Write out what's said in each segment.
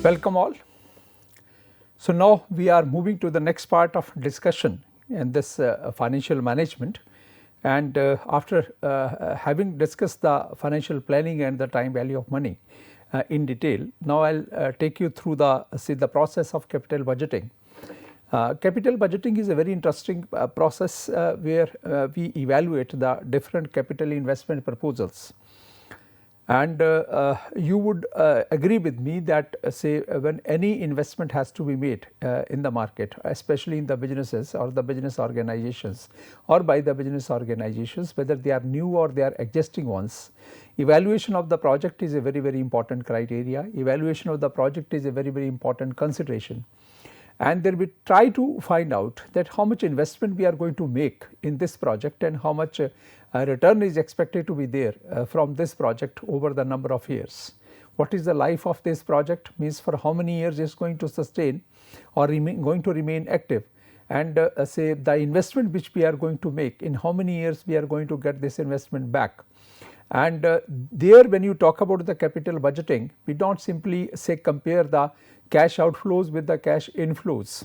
Welcome all. So, now we are moving to the next part of discussion in this financial management, and after having discussed the financial planning and the time value of money in detail, now I will take you through the process of capital budgeting. Capital budgeting is a very interesting process where we evaluate the different capital investment proposals. And you would agree with me that say when any investment has to be made in the market, especially in the businesses or the business organizations or by the business organizations, whether they are new or they are existing ones, evaluation of the project is a very important criteria. Evaluation of the project is a very important consideration. And then we try to find out that how much investment we are going to make in this project and how much return is expected to be there from this project over the number of years. What is the life of this project, means for how many years it is going to sustain or going to remain active, and say the investment which we are going to make, in how many years we are going to get this investment back. And there when you talk about the capital budgeting, we do not simply say compare the cash outflows with the cash inflows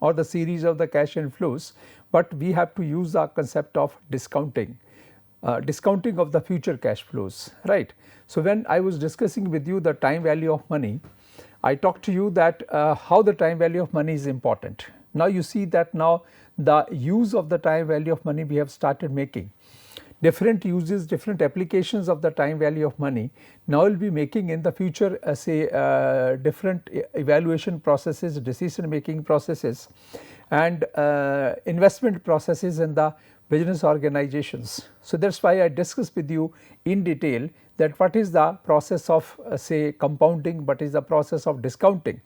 or the series of the cash inflows, but we have to use the concept of discounting. Discounting of the future cash flows, right. So, when I was discussing with you the time value of money, I talked to you that how the time value of money is important. Now, you see that now the use of the time value of money we have started making. Different uses, different applications of the time value of money now will be making in the future say different evaluation processes, decision making processes and investment processes in the business organizations. So, that is why I discussed with you in detail that what is the process of say compounding, what is the process of discounting,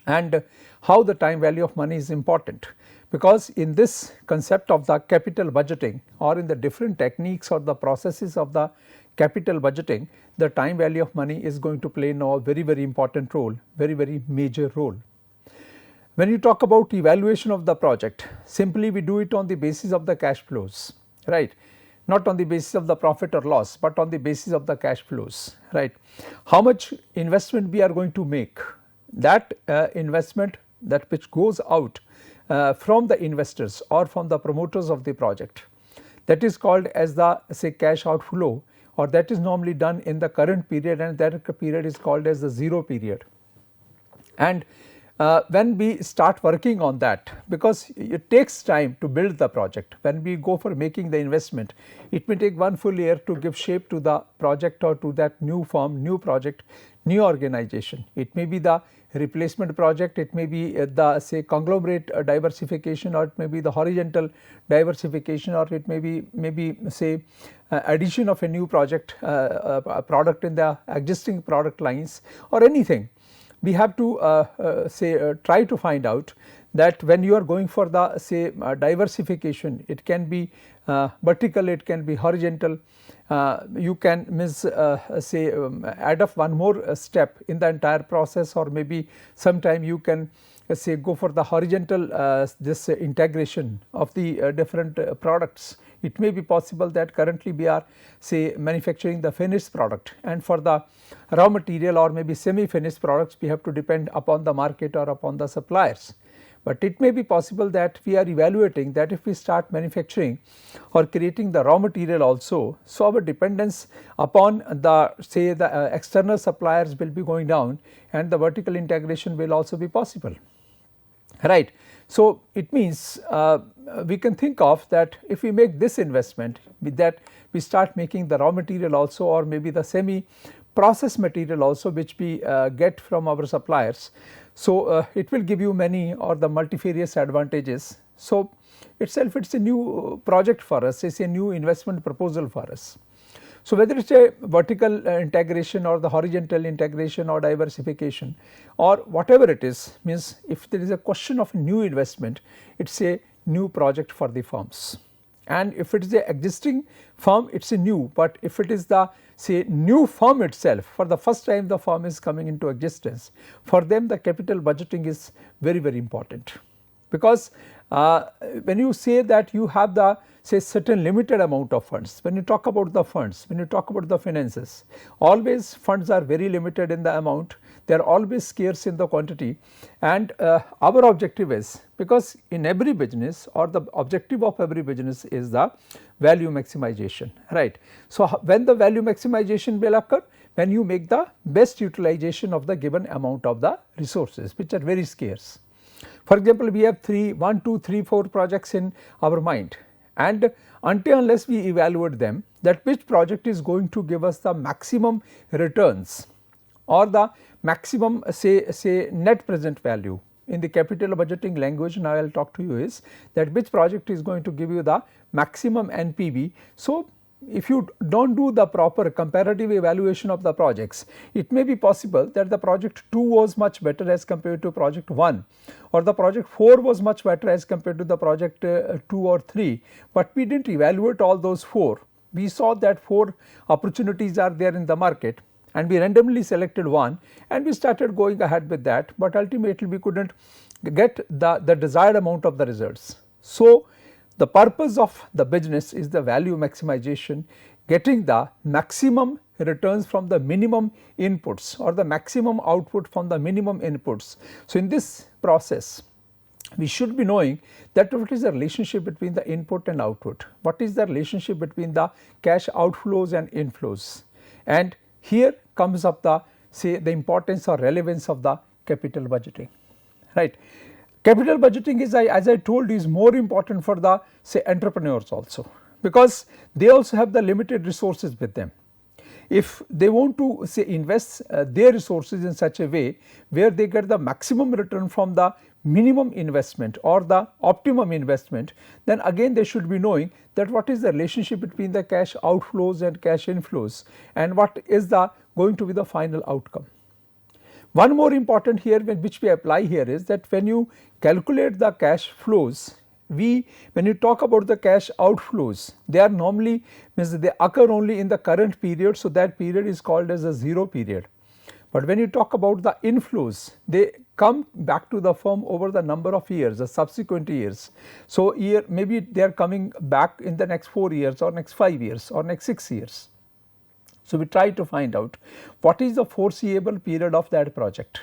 and how the time value of money is important. Because in this concept of the capital budgeting or in the different techniques or the processes of the capital budgeting, the time value of money is going to play now a very important role, very major role. When you talk about evaluation of the project, simply we do it on the basis of the cash flows, right, not on the basis of the profit or loss, but on the basis of the cash flows, right. How much investment we are going to make, that investment that which goes out from the investors or from the promoters of the project, that is called as the say cash outflow, or that is normally done in the current period, and that period is called as the zero period. And when we start working on that, because it takes time to build the project, when we go for making the investment, it may take 1 full year to give shape to the project or to that new firm, new project, new organization. It may be the replacement project, it may be the say conglomerate diversification, or it may be the horizontal diversification, or it may be say addition of a new project product in the existing product lines or anything. We have to say try to find out that when you are going for the say diversification, it can be vertical, it can be horizontal. You can say add up one more step in the entire process, or maybe sometime you can say go for the horizontal this integration of the different products. It may be possible that currently we are say manufacturing the finished product, and for the raw material or maybe semi finished products we have to depend upon the market or upon the suppliers. But it may be possible that we are evaluating that if we start manufacturing or creating the raw material also, so our dependence upon the say the external suppliers will be going down, and the vertical integration will also be possible, right. So, it means we can think of that if we make this investment, with that we start making the raw material also, or maybe the semi process material also which we get from our suppliers. So, it will give you many or the multifarious advantages. So, itself it is a new project for us, it is a new investment proposal for us. So, whether it is a vertical integration or the horizontal integration or diversification or whatever it is, means if there is a question of new investment, it is a new project for the firms. And if it is a existing firm, it is a new, but if it is the say new firm itself, for the first time the firm is coming into existence, for them the capital budgeting is very important. Because when you say that you have the say certain limited amount of funds, when you talk about the funds, when you talk about the finances, always funds are very limited in the amount, they are always scarce in the quantity, and our objective is, because in every business, or the objective of every business is the value maximization, right. So, when the value maximization will occur? When you make the best utilization of the given amount of the resources, which are very scarce. For example, we have 1, 2, 3, 4 projects in our mind, and until unless we evaluate them, that which project is going to give us the maximum returns or the maximum say net present value. In the capital budgeting language, now I will talk to you is that which project is going to give you the maximum NPV. So, if you do not do the proper comparative evaluation of the projects, it may be possible that the project 2 was much better as compared to project 1, or the project 4 was much better as compared to the project 2 or 3, but we did not evaluate all those 4. We saw that 4 opportunities are there in the market, and we randomly selected one and we started going ahead with that, but ultimately we could not get the desired amount of the results. So, the purpose of the business is the value maximization, getting the maximum returns from the minimum inputs or the maximum output from the minimum inputs. So, in this process, we should be knowing that what is the relationship between the input and output, what is the relationship between the cash outflows and inflows, and here comes up the the importance or relevance of the capital budgeting, right. Capital budgeting is, as I told you, is more important for the entrepreneurs also, because they also have the limited resources with them. If they want to invest their resources in such a way where they get the maximum return from the minimum investment or the optimum investment, then again they should be knowing that what is the relationship between the cash outflows and cash inflows, and what is the going to be the final outcome. One more important here which we apply here is that when you calculate the cash flows, when you talk about the cash outflows, they are normally they occur only in the current period. So, that period is called as a 0 period. But when you talk about the inflows, they come back to the firm over the number of years, the subsequent years. So, maybe they are coming back in the next 4 years or next 5 years or next 6 years. So, we try to find out what is the foreseeable period of that project.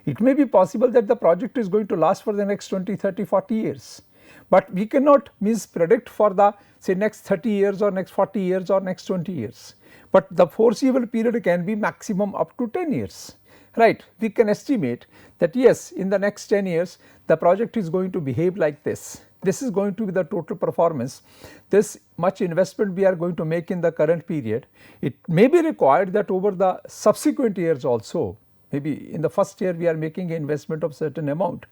It may be possible that the project is going to last for the next 20, 30, 40 years, but we cannot predict for the next 30 years or next 40 years or next 20 years, but the foreseeable period can be maximum up to 10 years, right. We can estimate that yes, in the next 10 years the project is going to behave like this. This is going to be the total performance, this much investment we are going to make in the current period. It may be required that over the subsequent years also, maybe in the first year we are making an investment of certain amount,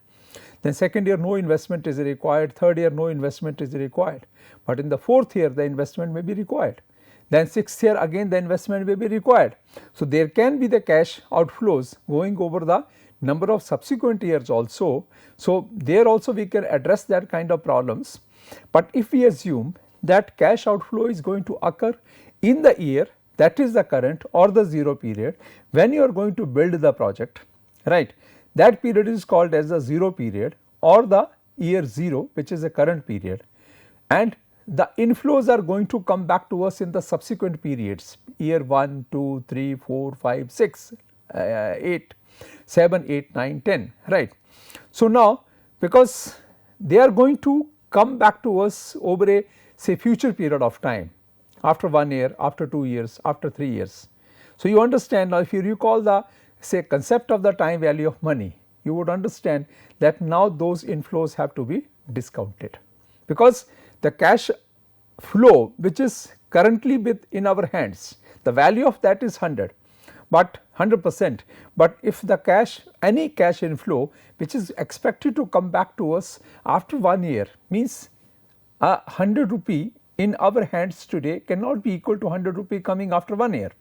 then second year no investment is required, third year no investment is required, but in the fourth year the investment may be required, then sixth year again the investment may be required. So, there can be the cash outflows going over the number of subsequent years also. So, there also we can address that kind of problems, but if we assume that cash outflow is going to occur in the year that is the current or the 0 period when you are going to build the project, right, that period is called as the 0 period or the year 0, which is the current period, and the inflows are going to come back to us in the subsequent periods, year 1, 2, 3, 4, 5, 6, 8, 7, 8, 9, 10, right. So, now because they are going to come back to us over a future period of time, after 1 year, after 2 years, after 3 years. So, you understand now, if you recall the concept of the time value of money, you would understand that now those inflows have to be discounted, because the cash flow which is currently in our hands, the value of that is 100, but 100%, but if the any cash inflow which is expected to come back to us after 1 year, means 100 rupee in our hands today cannot be equal to 100 rupee coming after 1 year.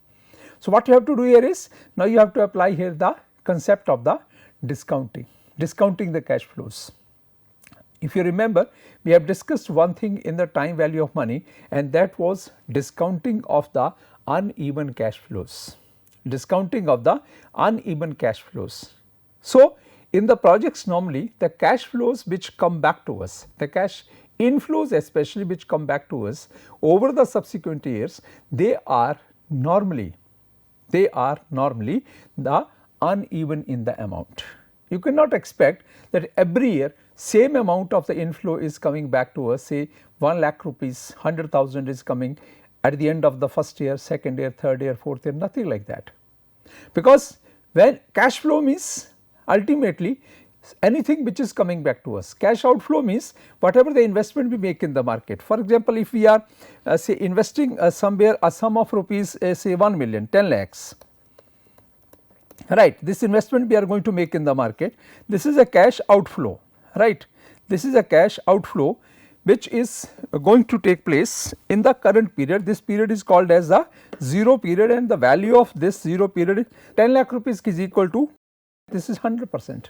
So, what you have to do here is, now you have to apply here the concept of the discounting the cash flows. If you remember, we have discussed one thing in the time value of money, and that was discounting of the uneven cash flows, discounting of the uneven cash flows. So, in the projects normally the cash flows which come back to us, the cash inflows especially which come back to us over the subsequent years, they are normally the uneven in the amount. You cannot expect that every year same amount of the inflow is coming back to us, say 1 lakh rupees, 100,000 is coming at the end of the first year, second year, third year, fourth year, nothing like that. Because when cash flow means ultimately anything which is coming back to us. Cash outflow means whatever the investment we make in the market. For example, if we are say investing somewhere a sum of rupees say 1 million, 10 lakhs, right, this investment we are going to make in the market, this is a cash outflow, right. This is a cash outflow which is going to take place in the current period. This period is called as the 0 period, and the value of this 0 period is 10 lakh rupees is equal to, this is 100%.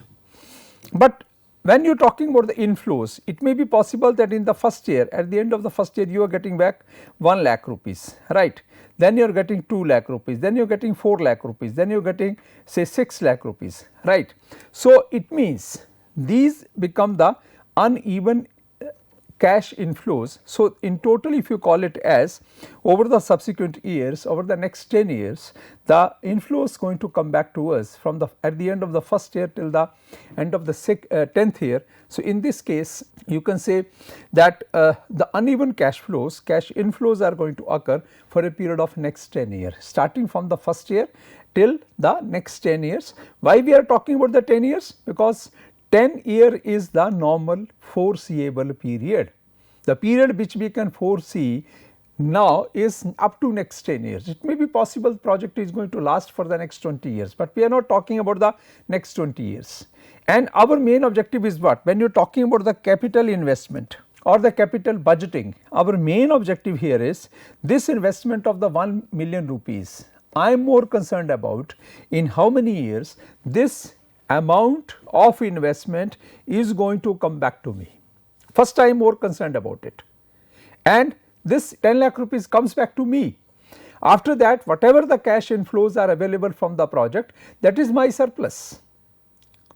But when you are talking about the inflows, it may be possible that in the first year, at the end of the first year, you are getting back 1 lakh rupees, right. Then you are getting 2 lakh rupees, then you are getting 4 lakh rupees, then you are getting say 6 lakh rupees, right. So, it means these become the uneven cash inflows. So, in total if you call it as over the subsequent years, over the next 10 years, the inflow is going to come back to us from the at the end of the first year till the end of the 10th year. So, in this case you can say that the uneven cash flows, cash inflows are going to occur for a period of next 10 years, starting from the first year till the next 10 years. Why we are talking about the 10 years? Because 10 year is the normal foreseeable period. The period which we can foresee now is up to next 10 years. It may be possible the project is going to last for the next 20 years, but we are not talking about the next 20 years. And our main objective is what? When you are talking about the capital investment or the capital budgeting, our main objective here is this investment of the 1 million rupees. I am more concerned about in how many years this amount of investment is going to come back to me. First I am more concerned about it, and this 10 lakh rupees comes back to me. After that, whatever the cash inflows are available from the project, that is my surplus,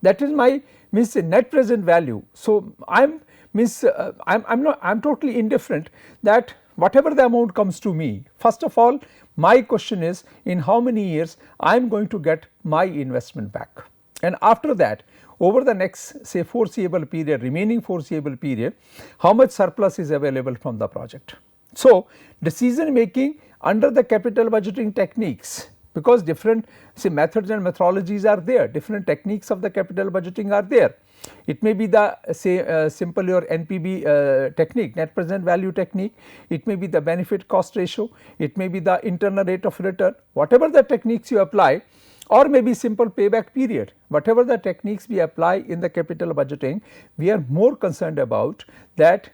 that is my means net present value. So, I am means I am totally indifferent that whatever the amount comes to me. First of all, my question is in how many years I am going to get my investment back. And after that, over the next say foreseeable period, remaining foreseeable period, how much surplus is available from the project. So, decision making under the capital budgeting techniques, because different say methods and methodologies are there, different techniques of the capital budgeting are there. It may be the say simple your NPV technique, net present value technique, it may be the benefit cost ratio, it may be the internal rate of return, whatever the techniques you apply, or maybe simple payback period. Whatever the techniques we apply in the capital budgeting, we are more concerned about that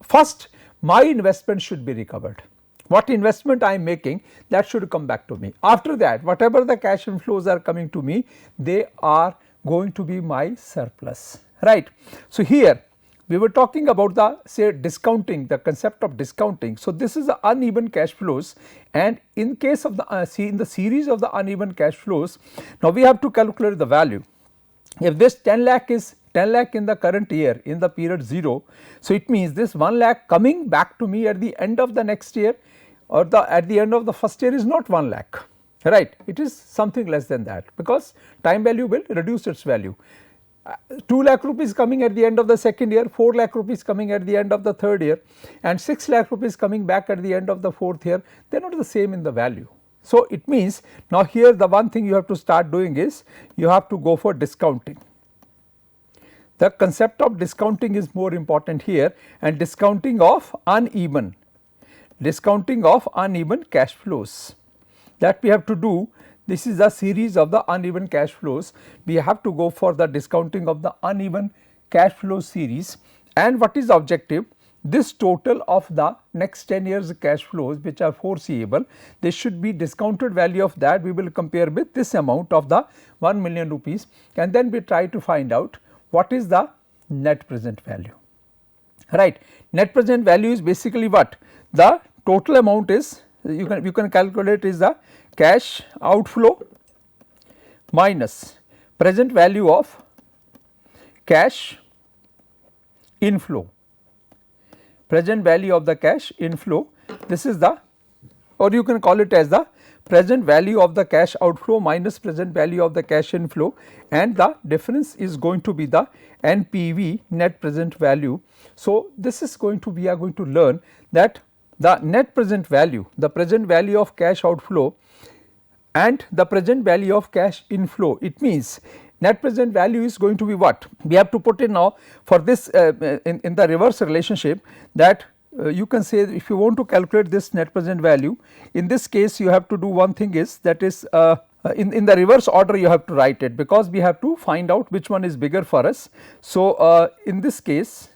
first my investment should be recovered. What investment I am making, that should come back to me. After that, whatever the cash inflows are coming to me, they are going to be my surplus, right. So, here we were talking about the say discounting, the concept of discounting. So, this is the uneven cash flows, and in case of the in the series of the uneven cash flows, now we have to calculate the value. If this 10 lakh is 10 lakh in the current year in the period 0, so it means this 1 lakh coming back to me at the end of the next year or at the end of the first year is not 1 lakh, right. It is something less than that, because time value will reduce its value. 2 lakh rupees coming at the end of the second year, 4 lakh rupees coming at the end of the third year, and 6 lakh rupees coming back at the end of the fourth year, they are not the same in the value. So, it means now here the one thing you have to start doing is you have to go for discounting. The concept of discounting is more important here, and discounting of uneven cash flows, that we have to do. This is a series of the uneven cash flows. We have to go for the discounting of the uneven cash flow series. And what is the objective? This total of the next 10 years cash flows which are foreseeable, this should be discounted value of that we will compare with this amount of the 1 million rupees, and then we try to find out what is the net present value, right. Net present value is basically what? The total amount is, you can calculate is the cash outflow minus present value of cash inflow, present value of the cash inflow. This is the, or you can call it as the present value of the cash outflow minus present value of the cash inflow, and the difference is going to be the NPV, net present value. So, this is going to, we are going to learn that the net present value, the present value of cash outflow and the present value of cash inflow. It means net present value is going to be what? We have to put in now for this in the reverse relationship, that you can say if you want to calculate this net present value, in this case you have to do one thing is, that is in the reverse order you have to write it, because we have to find out which one is bigger for us. So, in this case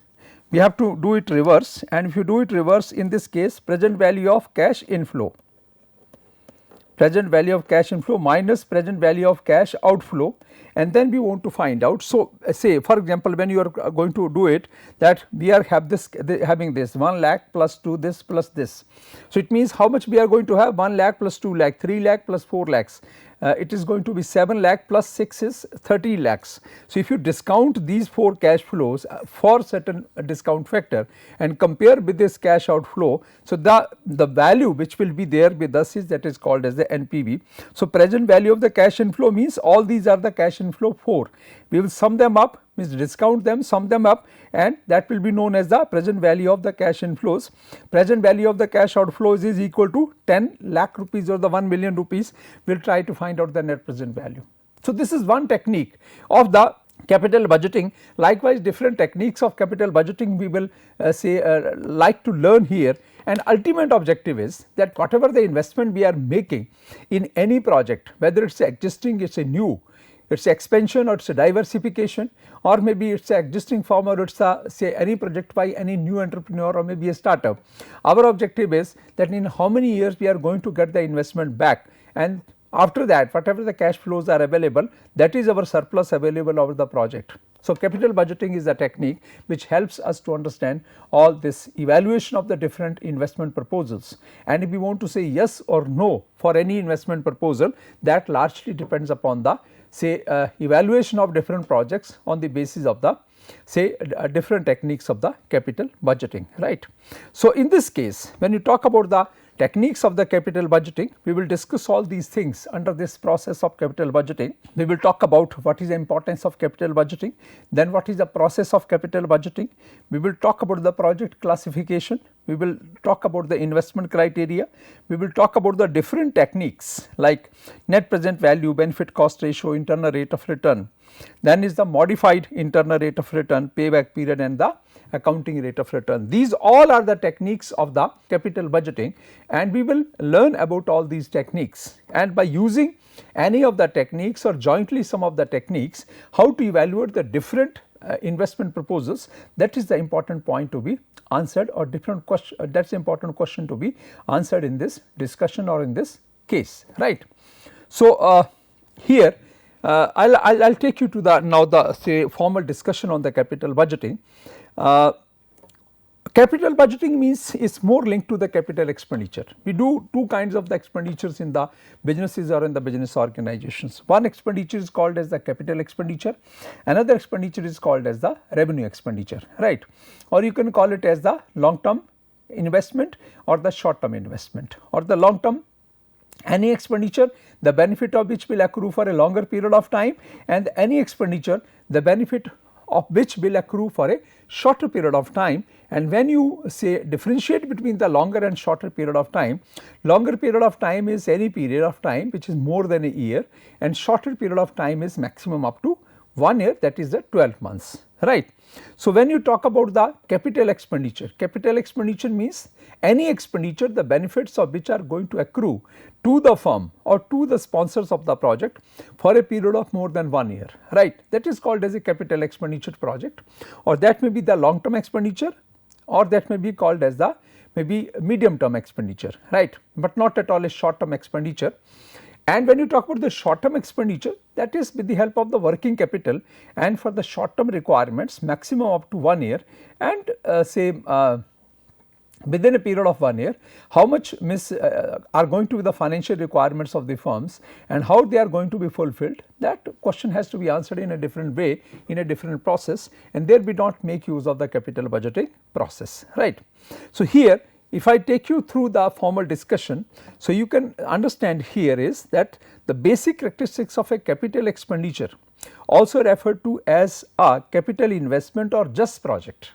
we have to do it reverse, and if you do it reverse, in this case present value of cash inflow, present value of cash inflow minus present value of cash outflow, and then we want to find out. So, say for example, when you are going to do it, that we are having this 1 lakh plus 2 this plus this. So, it means how much we are going to have? 1 lakh plus 2 lakh, 3 lakh plus 4 lakhs. It is going to be 7 lakh plus 6 is 30 lakhs. So, if you discount these 4 cash flows for certain discount factor and compare with this cash outflow, so the value which will be there with us is, that is called as the NPV. So, present value of the cash inflow means all these are the cash inflow 4. We will sum them up, means discount them, sum them up, and that will be known as the present value of the cash inflows. Present value of the cash outflows is equal to 10 lakh rupees or the 1 million rupees. We will try to find out the net present value. So, this is one technique of the capital budgeting. Likewise, different techniques of capital budgeting we will like to learn here, and ultimate objective is that whatever the investment we are making in any project, whether it is existing, it is a new, it is expansion or it is a diversification, or maybe it is a existing firm, or it is a say any project by any new entrepreneur or maybe a startup. Our objective is that in how many years we are going to get the investment back, and after that whatever the cash flows are available, that is our surplus available over the project. So, capital budgeting is a technique which helps us to understand all this evaluation of the different investment proposals, and if we want to say yes or no for any investment proposal, that largely depends upon the say evaluation of different projects on the basis of the say different techniques of the capital budgeting, right. So, in this case when you talk about the techniques of the capital budgeting, we will discuss all these things under this process of capital budgeting. We will talk about what is the importance of capital budgeting, then what is the process of capital budgeting, we will talk about the project classification, we will talk about the investment criteria, we will talk about the different techniques like net present value, benefit cost ratio, internal rate of return, then is the modified internal rate of return, payback period, and the accounting rate of return. These all are the techniques of the capital budgeting, and we will learn about all these techniques, and by using any of the techniques or jointly some of the techniques, how to evaluate the different investment proposals. That is the important point to be answered, or different question, that is the important question to be answered in this discussion or in this case, right. So, here I'll take you to the now the say formal discussion on the capital budgeting. Capital budgeting means is more linked to the capital expenditure. We do two kinds of the expenditures in the businesses or in the business organizations. One expenditure is called as the capital expenditure, another expenditure is called as the revenue expenditure, right, or you can call it as the long term investment or the short term investment, or the long term any expenditure the benefit of which will accrue for a longer period of time, and any expenditure the benefit of which will accrue for a shorter period of time. And when you say differentiate between the longer and shorter period of time, longer period of time is any period of time which is more than a year, and shorter period of time is maximum up to 1 year, that is the 12 months, right. So, when you talk about the capital expenditure means any expenditure the benefits of which are going to accrue to the firm or to the sponsors of the project for a period of more than 1 year, right. That is called as a capital expenditure project, or that may be the long term expenditure, or that may be called as the maybe medium term expenditure, right, but not at all a short term expenditure. And when you talk about the short term expenditure, that is with the help of the working capital and for the short term requirements maximum up to 1 year, and say within a period of 1 year how much are going to be the financial requirements of the firms and how they are going to be fulfilled. That question has to be answered in a different way, in a different process, and there we do not make use of the capital budgeting process, right. So, here if I take you through the formal discussion, so you can understand here is that the basic characteristics of a capital expenditure, also referred to as a capital investment or just project,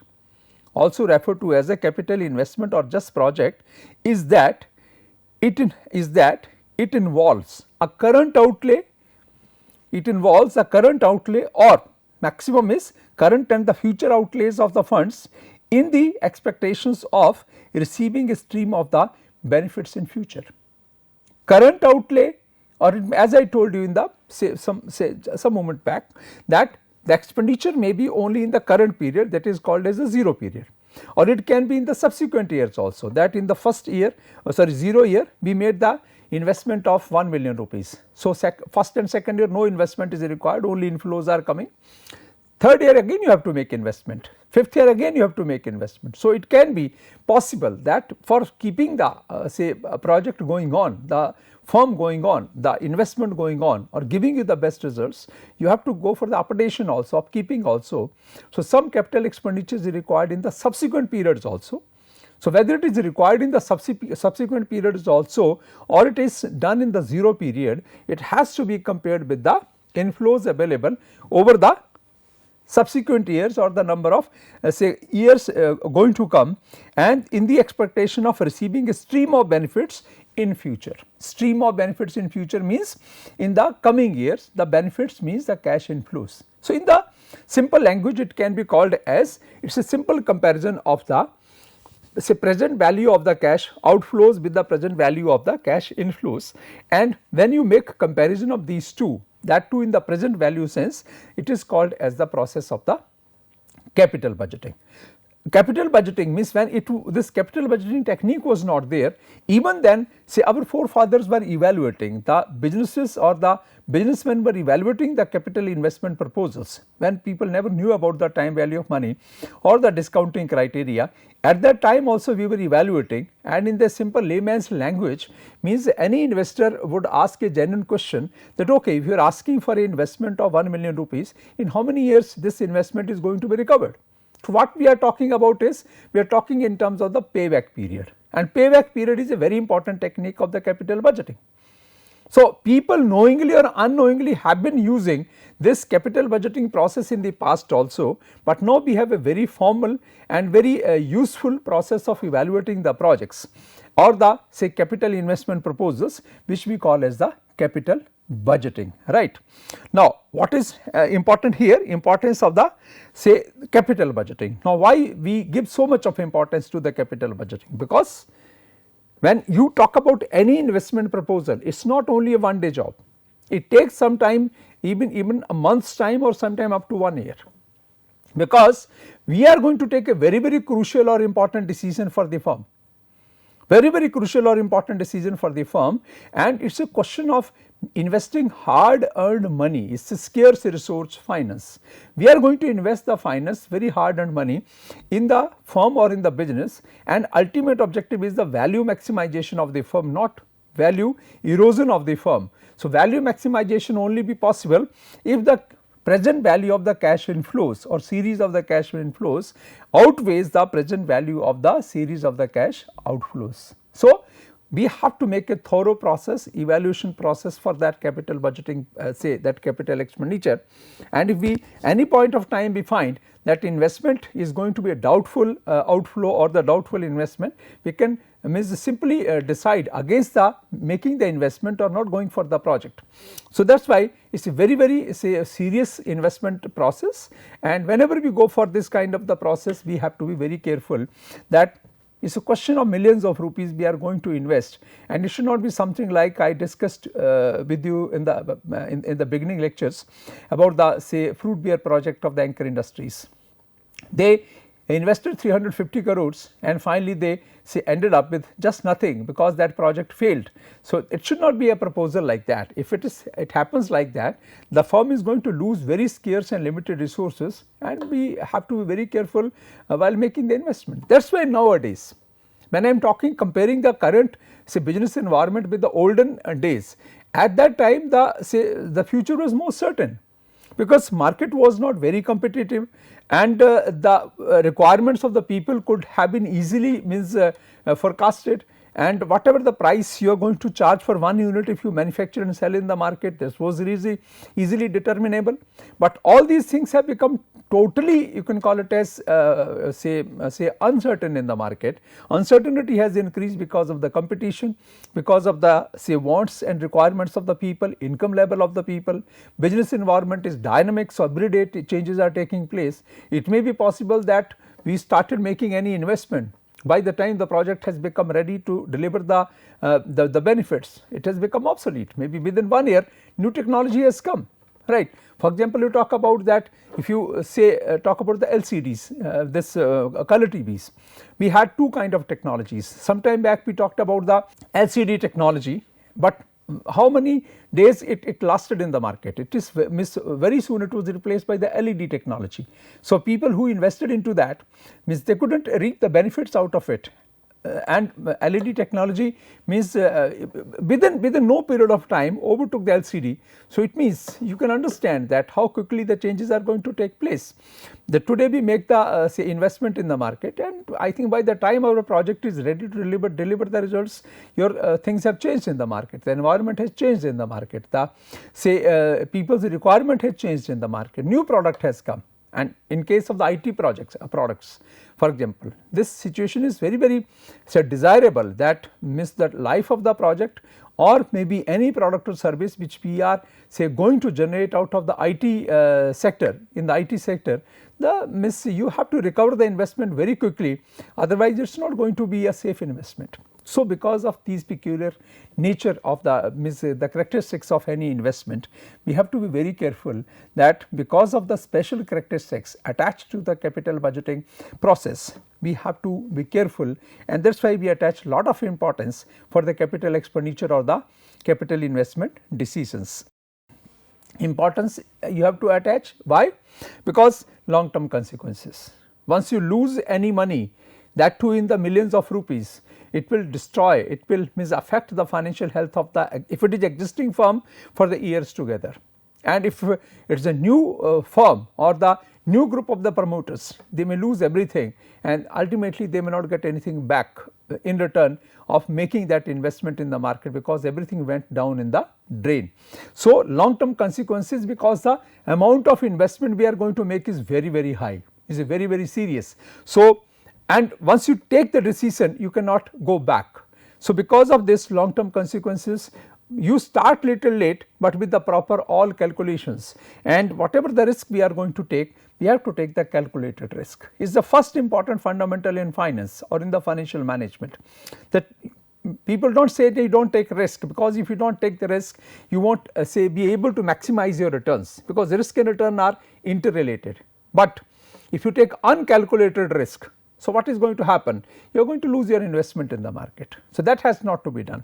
also referred to as a capital investment or just project, is that it involves a current outlay, or maximum is current and the future outlays of the funds in the expectations of receiving a stream of the benefits in future. Current outlay, or as I told you in the some moment back, that the expenditure may be only in the current period, that is called as a 0 period, or it can be in the subsequent years also, that in the first year 0 year we made the investment of 1 million rupees. So, first and second year no investment is required, only inflows are coming. Third year again you have to make investment, fifth year again you have to make investment. So, it can be possible that for keeping the say project going on, the firm going on, the investment going on, or giving you the best results, you have to go for the updation also, upkeeping also. So, some capital expenditure is required in the subsequent periods also. So, whether it is required in the subsequent periods also, or it is done in the 0 period, it has to be compared with the inflows available over the subsequent years or the number of say years going to come, and in the expectation of receiving a stream of benefits in future. Stream of benefits in future means in the coming years, the benefits means the cash inflows. So, in the simple language it can be called as, it is a simple comparison of the say present value of the cash outflows with the present value of the cash inflows, and when you make comparison of these two, that too in the present value sense, it is called as the process of the capital budgeting. Capital budgeting means when this capital budgeting technique was not there, even then say our forefathers were evaluating, the businesses or the businessmen were evaluating the capital investment proposals when people never knew about the time value of money or the discounting criteria. At that time also we were evaluating, and in the simple layman's language means any investor would ask a genuine question that okay, if you are asking for an investment of 1 million rupees, in how many years this investment is going to be recovered. So, what we are talking about is, we are talking in terms of the payback period, and payback period is a very important technique of the capital budgeting. So, people knowingly or unknowingly have been using this capital budgeting process in the past also, but now we have a very formal and very useful process of evaluating the projects or the say capital investment proposals, which we call as the capital budgeting, right. Now, what is important here? Importance of the say capital budgeting. Now, why we give so much of importance to the capital budgeting? Because when you talk about any investment proposal, it is not only a one day job, it takes some time, even a month's time or sometime up to 1 year, because we are going to take a very crucial or important decision for the firm, very crucial or important decision for the firm, and it is a question of investing hard earned money. It is a scarce resource, finance. We are going to invest the finance, very hard earned money in the firm or in the business, and ultimate objective is the value maximization of the firm, not value erosion of the firm. So, value maximization only be possible if the present value of the cash inflows or series of the cash inflows outweighs the present value of the series of the cash outflows. So, we have to make a thorough process, evaluation process for that capital budgeting, say that capital expenditure, and if we any point of time we find that investment is going to be a doubtful outflow or the doubtful investment, we can simply decide against the making the investment or not going for the project. So, that is why it is a very say a serious investment process, and whenever we go for this kind of the process, we have to be very careful that it is a question of millions of rupees we are going to invest, and it should not be something like I discussed with you in the beginning lectures about the say fruit beer project of the Anchor Industries. They invested 350 crores and finally they say ended up with just nothing because that project failed. So, it should not be a proposal like that. If it happens like that, the firm is going to lose very scarce and limited resources, and we have to be very careful while making the investment. That is why nowadays when I am comparing the current say business environment with the olden days, at that time the future was more certain, because market was not very competitive and the requirements of the people could have been easily forecasted, and whatever the price you are going to charge for one unit if you manufacture and sell in the market, this was easily determinable. But all these things have become totally, you can call it as say uncertain in the market. Uncertainty has increased because of the competition, because of the say wants and requirements of the people, income level of the people. Business environment is dynamic, so every day changes are taking place. It may be possible that we started making any investment, by the time the project has become ready to deliver the benefits, it has become obsolete. Maybe within 1 year new technology has come, right. For example, you talk about that, if you say talk about the LCDs, this color TVs, we had two kind of technologies. Sometime back we talked about the LCD technology, but how many days it lasted in the market? It is very soon it was replaced by the LED technology. So, people who invested into that means they could not reap the benefits out of it, and LED technology means within no period of time overtook the LCD. So, it means you can understand that how quickly the changes are going to take place. That today we make the say investment in the market, and I think by the time our project is ready to deliver the results, your things have changed in the market, the environment has changed in the market, the say people's requirement has changed in the market, new product has come. And in case of the IT products, for example, this situation is very say desirable, that means that life of the project or maybe any product or service which we are say going to generate out of the IT sector, in the IT sector, the means you have to recover the investment very quickly, otherwise it is not going to be a safe investment. So, because of these peculiar nature of the characteristics of any investment, we have to be very careful that because of the special characteristics attached to the capital budgeting process, we have to be careful, and that is why we attach lot of importance for the capital expenditure or the capital investment decisions. Importance you have to attach, why? Because long term consequences. Once you lose any money, that too in the millions of rupees, it will destroy, it will affect the financial health of the, if it is existing firm for the years together. And if it is a new firm or the new group of the promoters, they may lose everything, and ultimately they may not get anything back in return of making that investment in the market, because everything went down in the drain. So, long term consequences, because the amount of investment we are going to make is very high, is very serious. So, and once you take the decision, you cannot go back. So, because of this long term consequences, you start little late, but with the proper all calculations, and whatever the risk we are going to take, we have to take the calculated risk. Is the first important fundamental in finance or in the financial management, that people do not say they do not take risk, because if you do not take the risk, you will not say be able to maximize your returns, because risk and return are interrelated. But if you take uncalculated risk, so what is going to happen? You are going to lose your investment in the market. So, that has not to be done.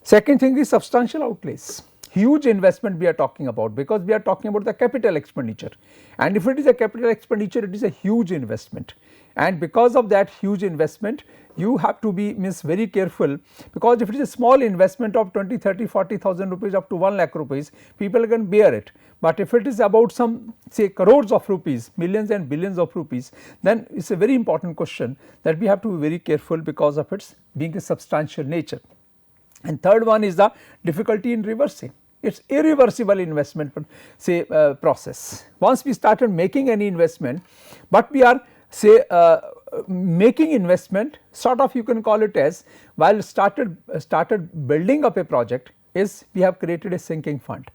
Second thing is substantial outlays, huge investment we are talking about, because we are talking about the capital expenditure, and if it is a capital expenditure, it is a huge investment, and because of that huge investment, you have to be very careful, because if it is a small investment of 20, 30, 40,000 rupees up to 1 lakh rupees, people can bear it. But if it is about some say crores of rupees, millions and billions of rupees, then it is a very important question that we have to be very careful because of its being a substantial nature. And third one is the difficulty in reversing. It is irreversible investment say process. Once we started making any investment, but we are say making investment, sort of you can call it as, while started building up a project, is we have created a sinking fund.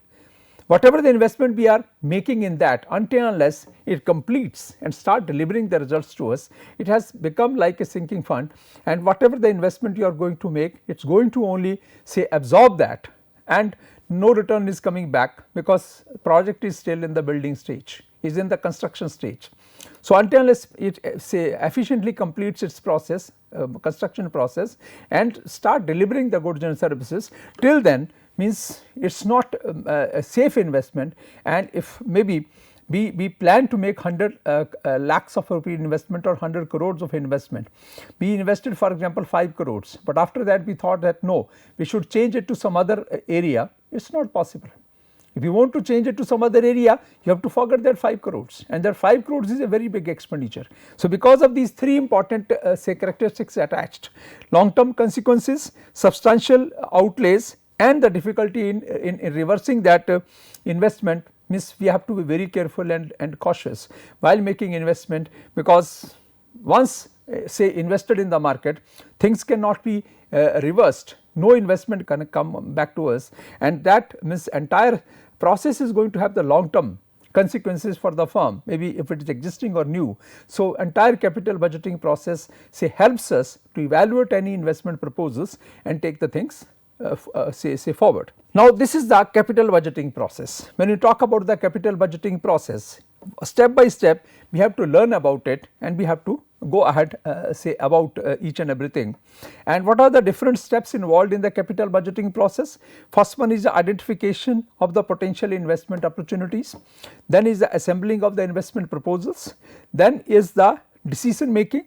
Whatever the investment we are making in that, until unless it completes and start delivering the results to us, it has become like a sinking fund, and whatever the investment you are going to make, it is going to only say absorb that, and no return is coming back, because project is still in the building stage, is in the construction stage. So, until unless it say efficiently completes its process, construction process, and start delivering the goods and services, till then means it is not a safe investment. And if maybe we plan to make 100 lakhs of rupee investment or 100 crores of investment, we invested for example 5 crores, but after that we thought that no, we should change it to some other area, it is not possible. If you want to change it to some other area, you have to forget that 5 crores, and that 5 crores is a very big expenditure. So, because of these 3 important say characteristics attached, long term consequences, substantial outlays, and the difficulty in reversing that investment, means we have to be very careful and cautious while making investment, because once say invested in the market, things cannot be reversed, no investment can come back to us, and that means entire process is going to have the long term consequences for the firm, maybe if it is existing or new. So, entire capital budgeting process say helps us to evaluate any investment proposals and take the things say forward. Now, this is the capital budgeting process. When you talk about the capital budgeting process, step by step we have to learn about it, and we have to go ahead say about each and everything. And what are the different steps involved in the capital budgeting process? First one is the identification of the potential investment opportunities, then is the assembling of the investment proposals, then is the decision making,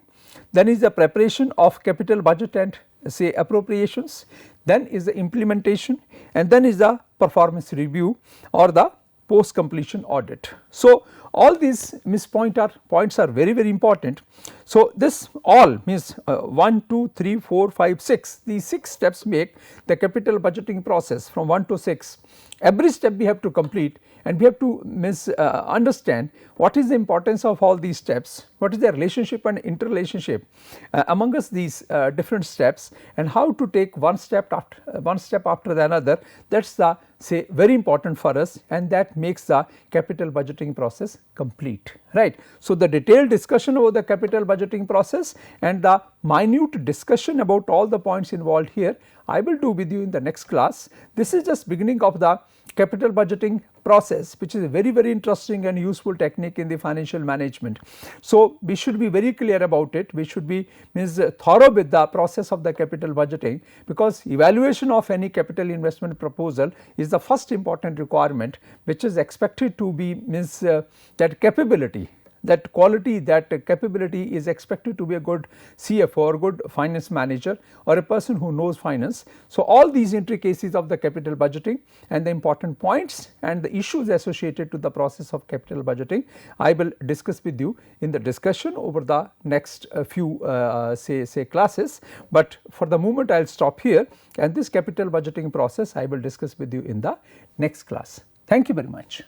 then is the preparation of capital budget and say appropriations, then is the implementation, and then is the performance review or the post completion audit. So, all these points are very important. So, this all means 1, 2, 3, 4, 5, 6, these 6 steps make the capital budgeting process from 1 to 6. Every step we have to complete, and we have to understand what is the importance of all these steps, what is the relationship and interrelationship among us these different steps, and how to take one step after the another. That is the say very important for us, and that makes the capital budgeting process complete, right. So, the detailed discussion about the capital budgeting process and the minute discussion about all the points involved here, I will do with you in the next class. This is just beginning of the capital budgeting process, which is a very interesting and useful technique in the financial management. So, we should be very clear about it, we should be thorough with the process of the capital budgeting, because evaluation of any capital investment proposal is the first important requirement, which is expected to be that capability, that quality, that capability is expected to be a good CFO or good finance manager or a person who knows finance. So, all these intricacies of the capital budgeting and the important points and the issues associated to the process of capital budgeting, I will discuss with you in the discussion over the next few say classes. But for the moment I will stop here, and this capital budgeting process I will discuss with you in the next class. Thank you very much.